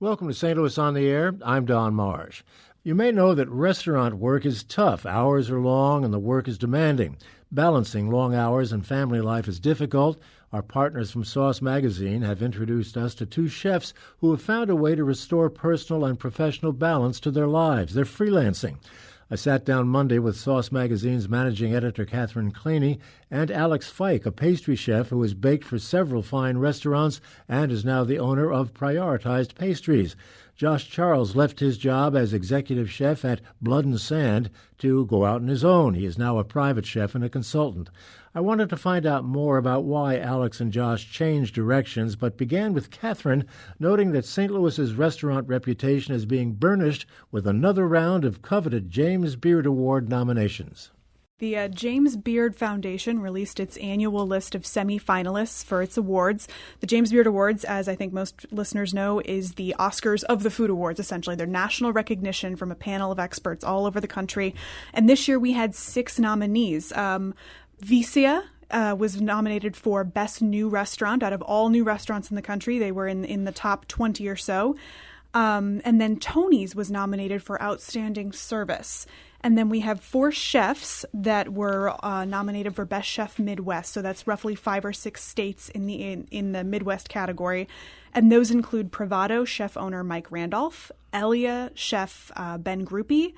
Welcome to St. Louis on the Air. I'm Don Marsh. You may know that restaurant work is tough. Hours are long and the work is demanding. Balancing long hours and family life is difficult. Our partners from Sauce Magazine have introduced us to two chefs who have found a way to restore personal and professional balance to their lives. They're freelancing. I sat down Monday with Sauce Magazine's managing editor Catherine Klene and Alex Feick, a pastry chef who has baked for several fine restaurants and is now the owner of Prioritized Pastries. Josh Charles left his job as executive chef at Blood and Sand to go out on his own. He is now a private chef and a consultant. I wanted to find out more about why Alex and Josh changed directions, but began with Catherine, noting that St. Louis's restaurant reputation is being burnished with another round of coveted James Beard Award nominations. The James Beard Foundation released its annual list of semifinalists for its awards. The James Beard Awards, as I think most listeners know, is the Oscars of the food awards, essentially. They're national recognition from a panel of experts all over the country. And this year we had 6 nominees. Vicia was nominated for Best New Restaurant out of all new restaurants in the country. They were in the top 20 or so. And then Tony's was nominated for Outstanding Service. And then we have 4 chefs that were nominated for Best Chef Midwest. So that's roughly 5 or 6 states in the Midwest category. And those include Privado chef owner Mike Randolph, Elia chef Ben Grupe,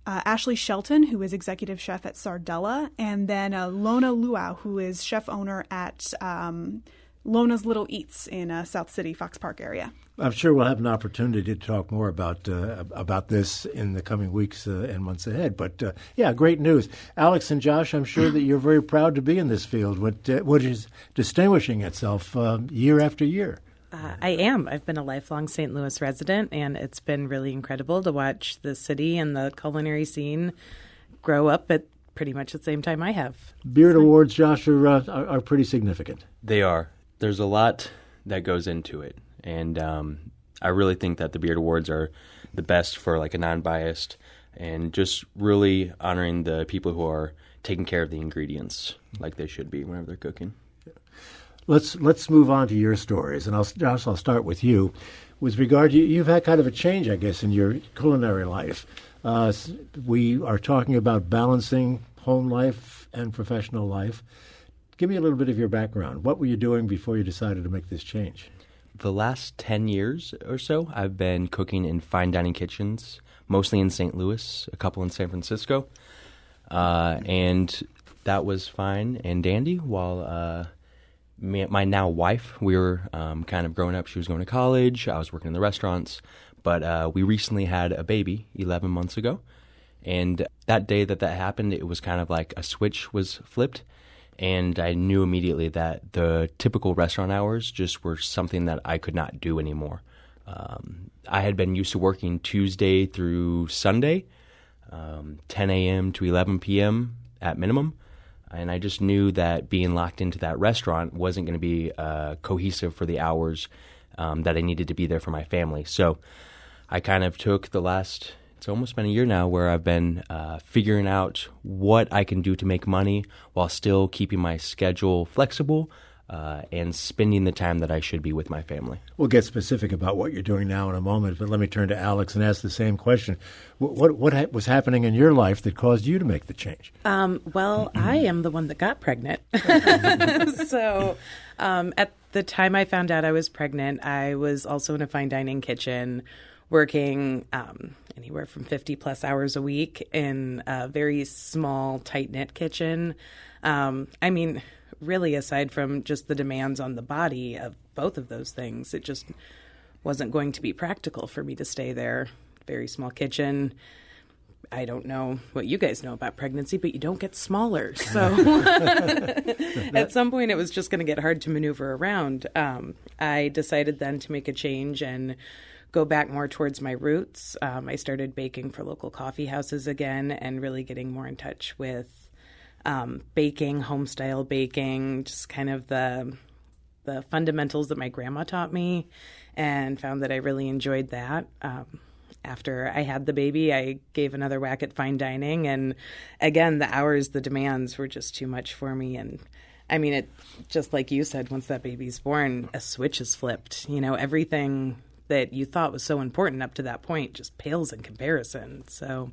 Ashley Shelton, who is executive chef at Sardella, and then Lona Luau, who is chef owner at Lona's Little Eats in South City, Fox Park area. I'm sure we'll have an opportunity to talk more about this in the coming weeks and months ahead. But, great news. Alex and Josh, I'm sure that you're very proud to be in this field, which is distinguishing itself year after year. I am. I've been a lifelong St. Louis resident, and it's been really incredible to watch the city and the culinary scene grow up at pretty much the same time I have. Beard Awards, Josh, are pretty significant. They are. There's a lot that goes into it. And I really think that the Beard Awards are the best for like a non-biased and just really honoring the people who are taking care of the ingredients like they should be whenever they're cooking. Let's move on to your stories, and Josh, I'll start with you. With regard to you've had kind of a change, I guess, in your culinary life. We are talking about balancing home life and professional life. Give me a little bit of your background. What were you doing before you decided to make this change? The last 10 years or so, I've been cooking in fine dining kitchens, mostly in St. Louis, a couple in San Francisco. And that was fine and dandy while my now wife, we were kind of growing up. She was going to college. I was working in the restaurants. But we recently had a baby 11 months ago. And that day that happened, it was kind of like a switch was flipped. And I knew immediately that the typical restaurant hours just were something that I could not do anymore. I had been used to working Tuesday through Sunday, 10 a.m. to 11 p.m. at minimum. And I just knew that being locked into that restaurant wasn't going to be cohesive for the hours that I needed to be there for my family. So I kind of took it's almost been a year now where I've been figuring out what I can do to make money while still keeping my schedule flexible and spending the time that I should be with my family. We'll get specific about what you're doing now in a moment, but let me turn to Alex and ask the same question. What was happening in your life that caused you to make the change? Well, I am the one that got pregnant. So at the time I found out I was pregnant, I was also in a fine dining kitchen working anywhere from 50-plus hours a week in a very small, tight-knit kitchen. Really, aside from just the demands on the body of both of those things, it just wasn't going to be practical for me to stay there. Very small kitchen. I don't know what you guys know about pregnancy, but you don't get smaller. So at some point, it was just going to get hard to maneuver around. I decided then to make a change and go back more towards my roots. I started baking for local coffee houses again and really getting more in touch with baking, home-style baking, just kind of the fundamentals that my grandma taught me, and found that I really enjoyed that. After I had the baby, I gave another whack at fine dining, and again, the hours, the demands were just too much for me. And I mean, it just like you said, once that baby's born, a switch is flipped. You know, everything that you thought was so important up to that point just pales in comparison. So,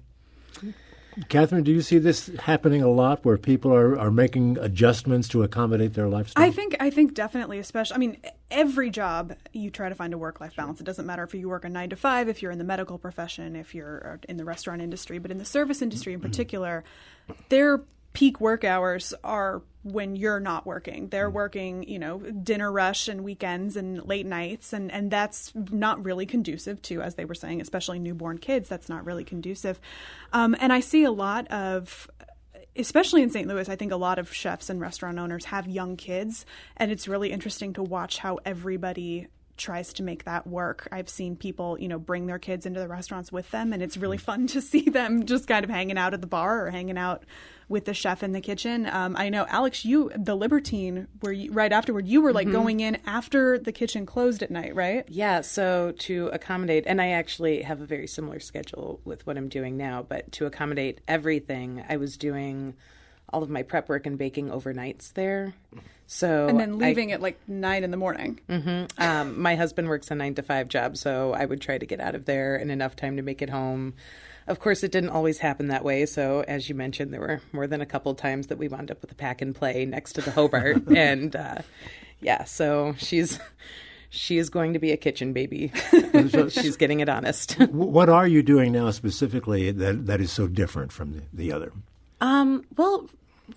Catherine, do you see this happening a lot where people are making adjustments to accommodate their lifestyle? I think definitely, especially, I mean, every job you try to find a work-life balance. It doesn't matter if you work a 9 to 5, if you're in the medical profession, if you're in the restaurant industry, but in the service industry in particular, their peak work hours are when you're not working. They're working, dinner rush and weekends and late nights, and that's not really conducive to, as they were saying, especially newborn kids, that's not really conducive. And I see a lot of, especially in St. Louis, I think a lot of chefs and restaurant owners have young kids, and it's really interesting to watch how everybody tries to make that work. I've seen people, bring their kids into the restaurants with them, and it's really fun to see them just kind of hanging out at the bar or hanging out with the chef in the kitchen. I know, Alex, you, the Libertine, right afterward, you were like going in after the kitchen closed at night, right? Yeah, so to accommodate, and I actually have a very similar schedule with what I'm doing now, but to accommodate everything, I was doing all of my prep work and baking overnights there. So and then leaving at like 9 in the morning. My husband works a 9 to 5 job, so I would try to get out of there in enough time to make it home. Of course, it didn't always happen that way. So as you mentioned, there were more than a couple times that we wound up with a pack and play next to the Hobart. And so she is going to be a kitchen baby. She's getting it honest. What are you doing now specifically that is so different from the other? Well,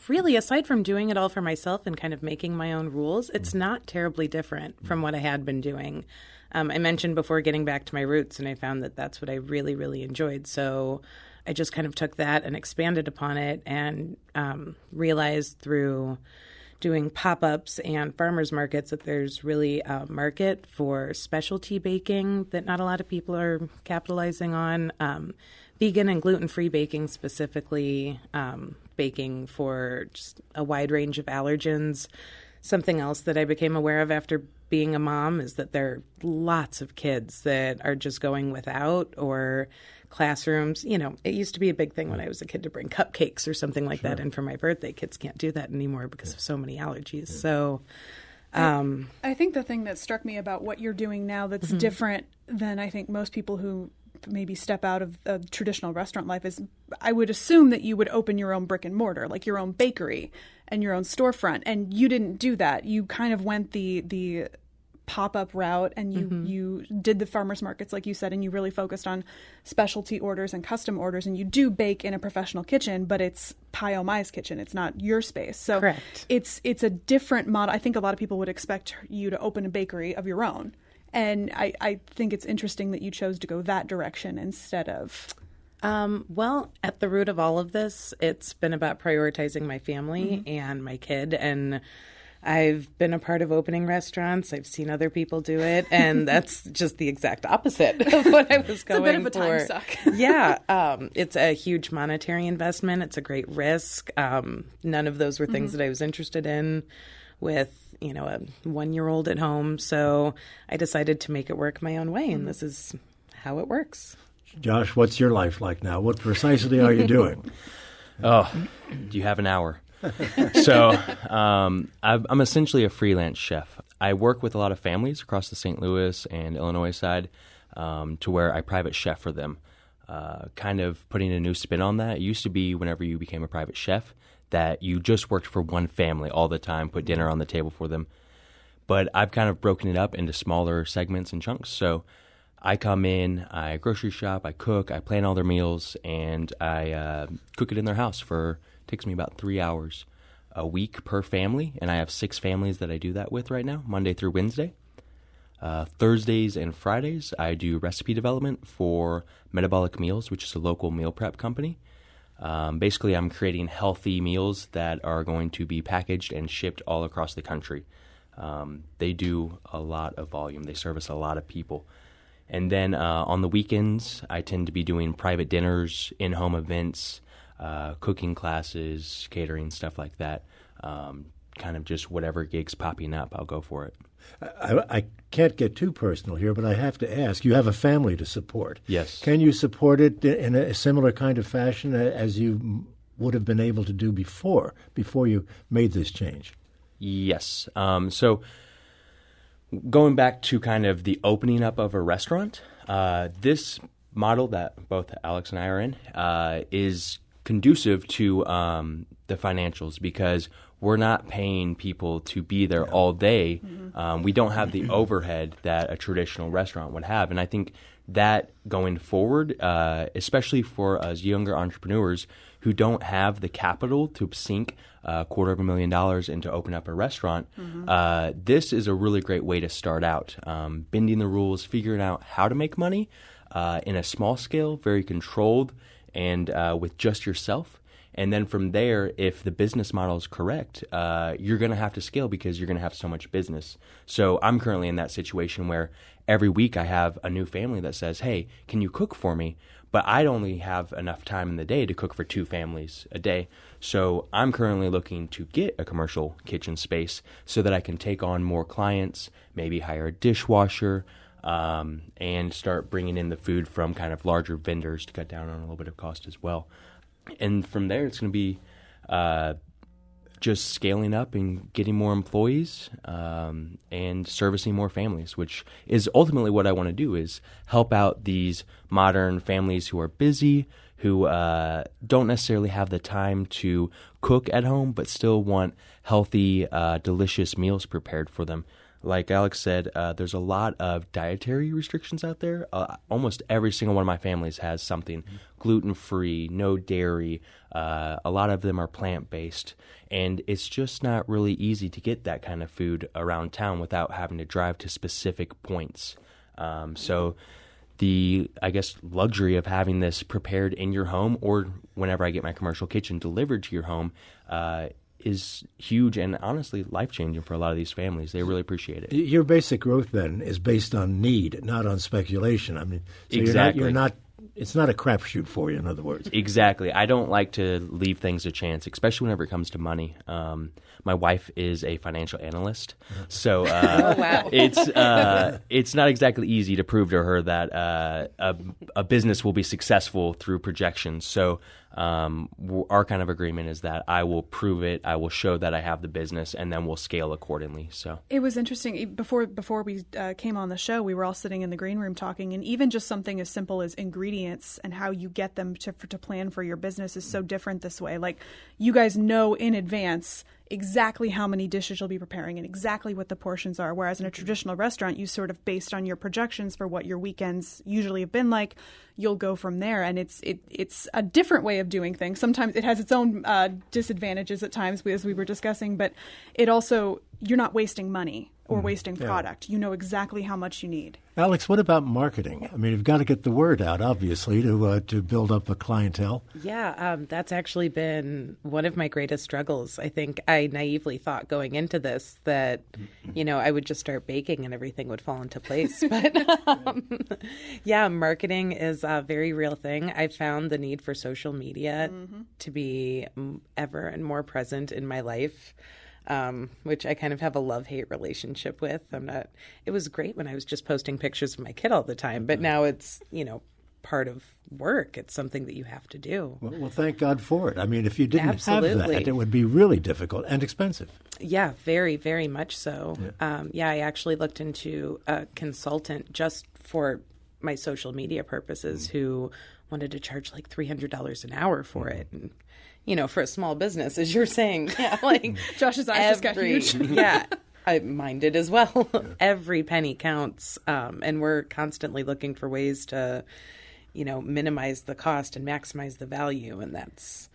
really, aside from doing it all for myself and kind of making my own rules, it's not terribly different from what I had been doing. I mentioned before getting back to my roots, and I found that that's what I really, really enjoyed. So I just kind of took that and expanded upon it and realized through doing pop-ups and farmers markets that there's really a market for specialty baking that not a lot of people are capitalizing on. Vegan and gluten-free baking specifically, baking for just a wide range of allergens. Something else that I became aware of after being a mom is that there are lots of kids that are just going without, or classrooms. It used to be a big thing when I was a kid to bring cupcakes or something like that in for my birthday. Kids can't do that anymore because of so many allergies. So I think the thing that struck me about what you're doing now that's different than I think most people who maybe step out of traditional restaurant life is, I would assume that you would open your own brick and mortar, like your own bakery and your own storefront. And you didn't do that. You kind of went the pop-up route, and you did the farmers markets, like you said, and you really focused on specialty orders and custom orders. And you do bake in a professional kitchen, but it's Pai O Mai's kitchen. It's not your space. So correct. It's a different model. I think a lot of people would expect you to open a bakery of your own. And I think it's interesting that you chose to go that direction instead of... Well, at the root of all of this, it's been about prioritizing my family and my kid. And I've been a part of opening restaurants. I've seen other people do it. And that's just the exact opposite of what I was going for. It's a bit of a time suck. Yeah. It's a huge monetary investment. It's a great risk. None of those were things that I was interested in with a 1-year-old at home. So I decided to make it work my own way, and this is how it works. Josh, what's your life like now? What precisely are you doing? Oh, do you have an hour? So I'm essentially a freelance chef. I work with a lot of families across the St. Louis and Illinois side to where I private chef for them, kind of putting a new spin on that. It used to be whenever you became a private chef that you just worked for one family all the time, put dinner on the table for them. But I've kind of broken it up into smaller segments and chunks. So I come in, I grocery shop, I cook, I plan all their meals, and I cook it in their house takes me about 3 hours a week per family. And I have 6 families that I do that with right now, Monday through Wednesday. Thursdays and Fridays, I do recipe development for Metabolic Meals, which is a local meal prep company. Basically, I'm creating healthy meals that are going to be packaged and shipped all across the country. They do a lot of volume. They service a lot of people. And then on the weekends, I tend to be doing private dinners, in-home events, cooking classes, catering, stuff like that. Kind of just whatever gig's popping up, I'll go for it. I can't get too personal here, but I have to ask, you have a family to support. Yes. Can you support it in a similar kind of fashion as you would have been able to do before you made this change? Yes. So going back to kind of the opening up of a restaurant, this model that both Alex and I are in is conducive to the financials because we're not paying people to be there all day. We don't have the overhead that a traditional restaurant would have. And I think that going forward, especially for us younger entrepreneurs who don't have the capital to sink $250,000 into open up a restaurant, this is a really great way to start out. Bending the rules, figuring out how to make money in a small scale, very controlled, and with just yourself. And then from there, if the business model is correct, you're going to have to scale because you're going to have so much business. So I'm currently in that situation where every week I have a new family that says, hey, can you cook for me? But I'd only have enough time in the day to cook for 2 families a day. So I'm currently looking to get a commercial kitchen space so that I can take on more clients, maybe hire a dishwasher, and start bringing in the food from kind of larger vendors to cut down on a little bit of cost as well. And from there, it's going to be just scaling up and getting more employees and servicing more families, which is ultimately what I want to do is help out these modern families who are busy, who don't necessarily have the time to cook at home, but still want healthy, delicious meals prepared for them. Like Alex said, there's a lot of dietary restrictions out there. Almost every single one of my families has something gluten-free, no dairy. A lot of them are plant-based. And it's just not really easy to get that kind of food around town without having to drive to specific points. So the, I guess, luxury of having this prepared in your home or whenever I get my commercial kitchen delivered to your home is huge and honestly life-changing for a lot of these families. They really appreciate it. Your basic growth then is based on need, not on speculation. I mean, so exactly. You're not it's not a crapshoot for you, in other words. Exactly. I don't like to leave things to chance, especially whenever it comes to money. My wife is a financial analyst, so it's not exactly easy to prove to her that a business will be successful through projections. So our kind of agreement is that I will prove it, I will show that I have the business, and then we'll scale accordingly. So it was interesting. Before we came on the show, we were all sitting in the green room talking, and even just something as simple as ingredients and how you get them to plan for your business is so different this way. Like, you guys know in advance exactly how many dishes you'll be preparing and exactly what the portions are. Whereas in a traditional restaurant, you sort of, based on your projections for what your weekends usually have been like, you'll go from there. And it's a different way of doing things. Sometimes it has its own disadvantages at times, as we were discussing, but it also, you're not wasting money or wasting product. You know exactly how much you need. Alex, what about marketing? I mean, you've got to get the word out, obviously, to build up a clientele. Yeah, that's actually been one of my greatest struggles. I think I naively thought going into this that, I would just start baking and everything would fall into place. But marketing is a very real thing. I found the need for social media to be ever and more present in my life. Which I kind of have a love-hate relationship with. It was great when I was just posting pictures of my kid all the time, but now it's, part of work. It's something that you have to do. Well, thank God for it. I mean, if you didn't have Absolutely. that, it would be really difficult and expensive. Yeah, very, very much so. Yeah. I actually looked into a consultant just for my social media purposes who wanted to charge like $300 an hour for it. And, for a small business, as you're saying, Josh's eyes just got huge. Mine did as well. Yeah. Every penny counts, and we're constantly looking for ways to, minimize the cost and maximize the value, and that's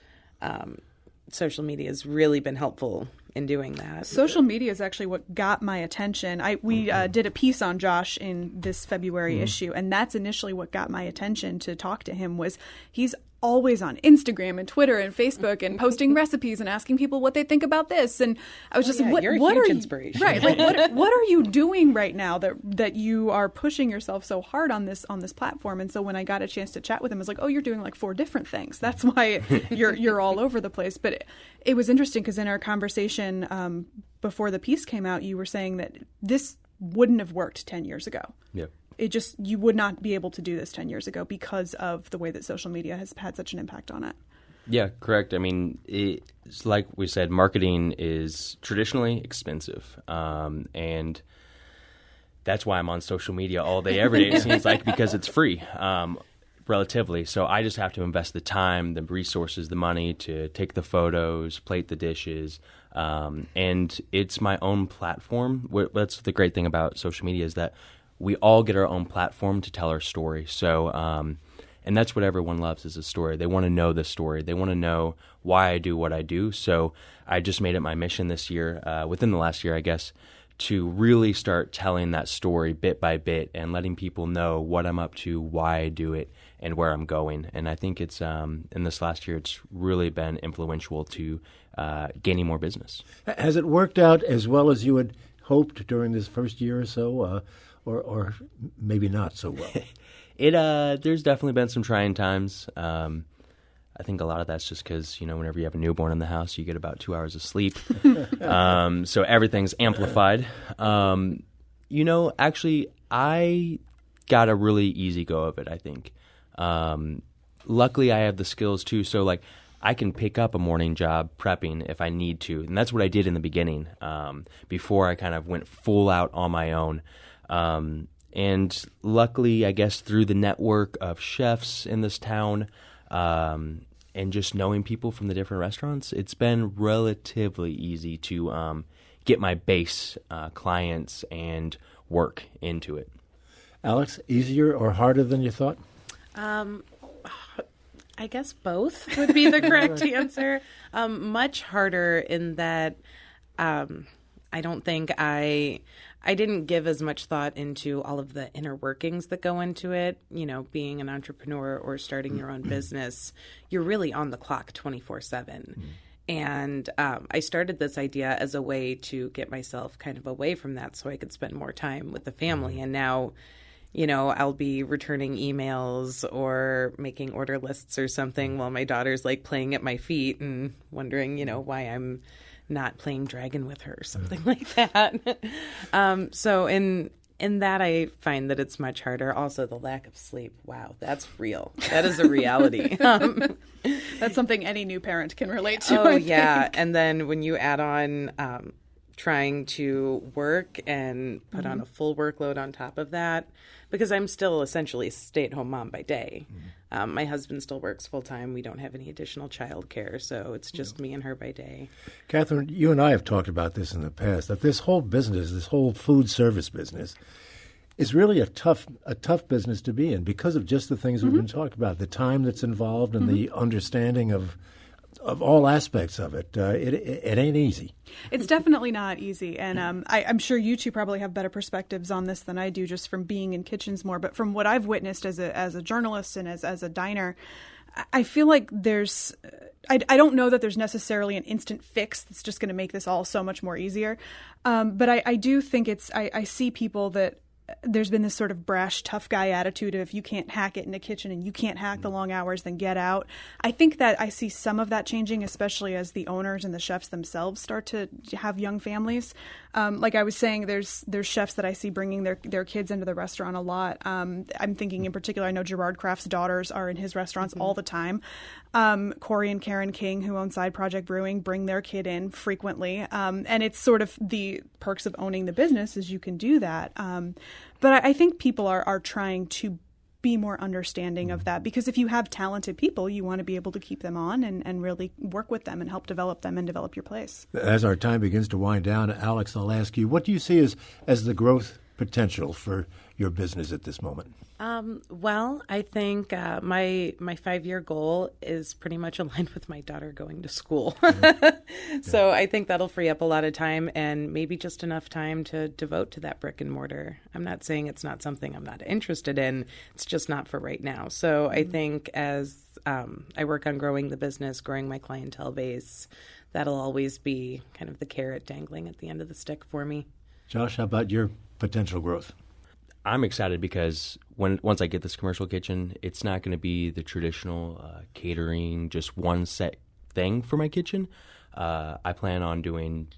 social media has really been helpful in doing that. Social media is actually what got my attention. We did a piece on Josh in this February issue, and that's initially what got my attention to talk to him. Was he's always on Instagram and Twitter and Facebook and posting recipes and asking people what they think about this. And I was you're a huge inspiration. Right. Like, what are you doing right now that you are pushing yourself so hard on this platform? And so when I got a chance to chat with him, I was like, oh, you're doing like 4 different things. That's why you're all over the place. But it was interesting because in our conversation before the piece came out, you were saying that this wouldn't have worked 10 years ago. Yeah. You would not be able to do this 10 years ago because of the way that social media has had such an impact on it. Yeah, correct. I mean, it's like we said, marketing is traditionally expensive. And that's why I'm on social media all day, every day, it seems like, because it's free, relatively. So I just have to invest the time, the resources, the money to take the photos, plate the dishes, and it's my own platform. That's the great thing about social media, is that we all get our own platform to tell our story. So, and that's what everyone loves, is a story. They want to know the story. They want to know why I do what I do. So I just made it my mission this year, within the last year, I guess, to really start telling that story bit by bit and letting people know what I'm up to, why I do it, and where I'm going. And I think it's, in this last year, it's really been influential to gaining more business. Has it worked out as well as you had hoped during this first year or so, or maybe not so well? There's definitely been some trying times. I think a lot of that's just because, whenever you have a newborn in the house, you get about 2 hours of sleep. So everything's amplified. Actually, I got a really easy go of it, I think. Luckily, I have the skills, too. So, I can pick up a morning job prepping if I need to. And that's what I did in the beginning, before I kind of went full out on my own. And luckily, I guess, through the network of chefs in this town, and just knowing people from the different restaurants, it's been relatively easy to get my base clients and work into it. Alex, easier or harder than you thought? I guess both would be the correct answer. Much harder in that I don't think I didn't give as much thought into all of the inner workings that go into it. Being an entrepreneur or starting your own business, you're really on the clock 24/7. And I started this idea as a way to get myself kind of away from that so I could spend more time with the family. And now, I'll be returning emails or making order lists or something while my daughter's playing at my feet and wondering, why I'm not playing Dragon with her or something like that. So in that, I find that it's much harder. Also, the lack of sleep. Wow, that's real. That is a reality. That's something any new parent can relate to. Oh, I yeah. think. And then when you add on trying to work and put on a full workload on top of that, because I'm still essentially a stay-at-home mom by day. My husband still works full-time. We don't have any additional child care, so it's just me and her by day. Catherine, you and I have talked about this in the past, that this whole business, this whole food service business, is really a tough business to be in because of just the things we've been talking about, the time that's involved and the understanding of all aspects of it. It ain't easy. It's definitely not easy. And I'm sure you two probably have better perspectives on this than I do just from being in kitchens more. But from what I've witnessed as a journalist and as a diner, I feel like I don't know that there's necessarily an instant fix that's just going to make this all so much more easier. But I do think I see people that there's been this sort of brash, tough guy attitude of if you can't hack it in a kitchen and you can't hack the long hours, then get out. I think that I see some of that changing, especially as the owners and the chefs themselves start to have young families. Like I was saying, there's chefs that I see bringing their kids into the restaurant a lot. I'm thinking in particular, I know Gerard Kraft's daughters are in his restaurants all the time. Corey and Karen King, who own Side Project Brewing, bring their kid in frequently. And it's sort of the perks of owning the business is you can do that. But I think people are trying to be more understanding of that, because if you have talented people, you want to be able to keep them on and really work with them and help develop them and develop your place. As our time begins to wind down, Alex, I'll ask you, what do you see as the growth potential for your business at this moment? Well, I think my 5-year goal is pretty much aligned with my daughter going to school. So I think that'll free up a lot of time and maybe just enough time to devote to that brick and mortar. I'm not saying it's not something I'm not interested in. It's just not for right now. So I think as I work on growing the business, growing my clientele base, that'll always be kind of the carrot dangling at the end of the stick for me. Josh, how about your potential growth? I'm excited because once I get this commercial kitchen, it's not going to be the traditional catering, just one set thing for my kitchen. I plan on doing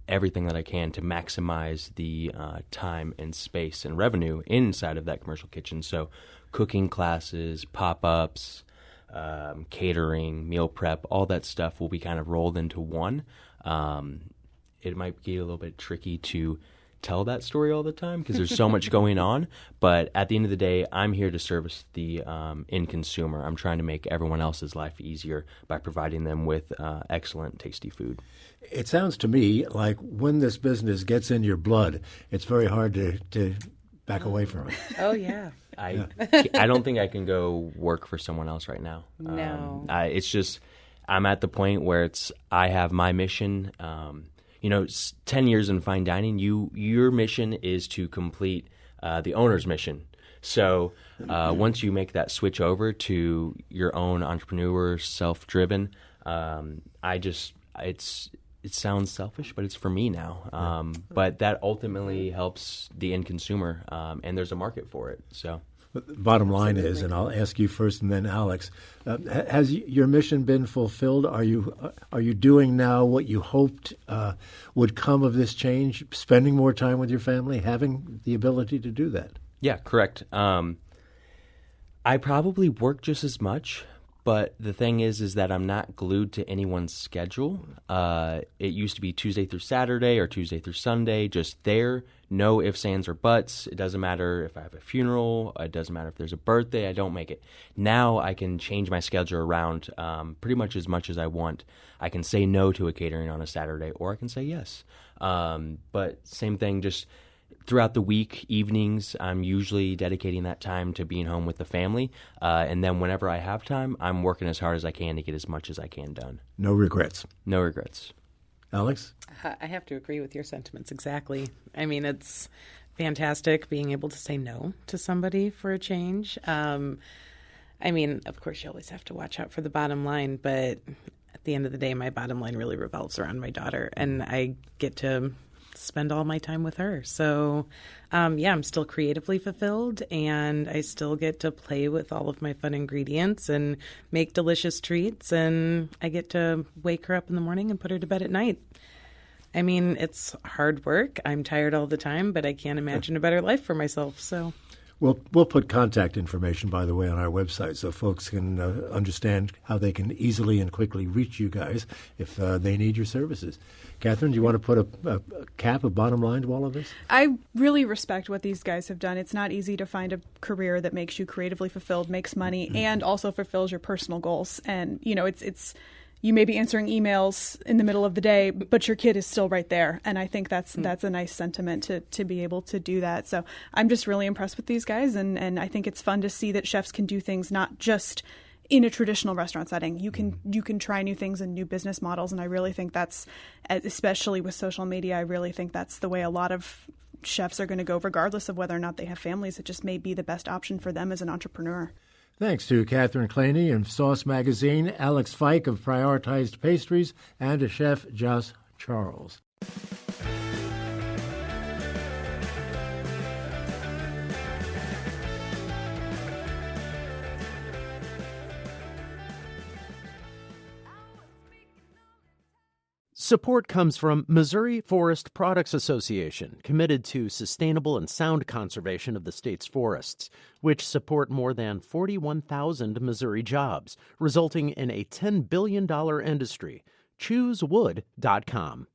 everything that I can to maximize the time and space and revenue inside of that commercial kitchen. So cooking classes, pop-ups, catering, meal prep, all that stuff will be kind of rolled into one. It might be a little bit tricky to tell that story all the time because there's so much going on. But at the end of the day, I'm here to service the end consumer. I'm trying to make everyone else's life easier by providing them with excellent, tasty food. It sounds to me like when this business gets in your blood, it's very hard to back away from it. Oh, yeah. I don't think I can go work for someone else right now. No. It's just I'm at the point where I have my mission. 10 years in fine dining, your mission is to complete the owner's mission. So once you make that switch over to your own entrepreneur, self-driven, it sounds selfish, but it's for me now. But that ultimately helps the end consumer, and there's a market for it. So. But the bottom line is, and I'll ask you first and then Alex, has your mission been fulfilled? Are you doing now what you hoped would come of this change, spending more time with your family, having the ability to do that? Yeah, correct. I probably work just as much, but the thing is that I'm not glued to anyone's schedule. It used to be Tuesday through Saturday or Tuesday through Sunday, just there. No ifs, ands, or buts. It doesn't matter if I have a funeral. It doesn't matter if there's a birthday. I don't make it. Now I can change my schedule around pretty much as I want. I can say no to a catering on a Saturday, or I can say yes. But same thing, just throughout the week, evenings, I'm usually dedicating that time to being home with the family. And then whenever I have time, I'm working as hard as I can to get as much as I can done. No regrets. No regrets. Alex? I have to agree with your sentiments exactly. I mean, it's fantastic being able to say no to somebody for a change. I mean, of course, you always have to watch out for the bottom line, but at the end of the day, my bottom line really revolves around my daughter, and I get to spend all my time with her. So, I'm still creatively fulfilled, and I still get to play with all of my fun ingredients and make delicious treats, and I get to wake her up in the morning and put her to bed at night. I mean, it's hard work. I'm tired all the time, but I can't imagine a better life for myself. So, we'll put contact information, by the way, on our website so folks can understand how they can easily and quickly reach you guys if they need your services. Catherine, do you want to put a bottom line to all of this? I really respect what these guys have done. It's not easy to find a career that makes you creatively fulfilled, makes money, and also fulfills your personal goals. And, it's you may be answering emails in the middle of the day, but your kid is still right there. And I think that's a nice sentiment to be able to do that. So I'm just really impressed with these guys. And I think it's fun to see that chefs can do things not just in a traditional restaurant setting. You can try new things and new business models. And I really think that's, especially with social media, I really think that's the way a lot of chefs are going to go, regardless of whether or not they have families. It just may be the best option for them as an entrepreneur. Thanks to Catherine Klene and Sauce Magazine, Alex Feick of Prioritized Pastries, and to Chef Joss Charles. Support comes from Missouri Forest Products Association, committed to sustainable and sound conservation of the state's forests, which support more than 41,000 Missouri jobs, resulting in a $10 billion industry. ChooseWood.com.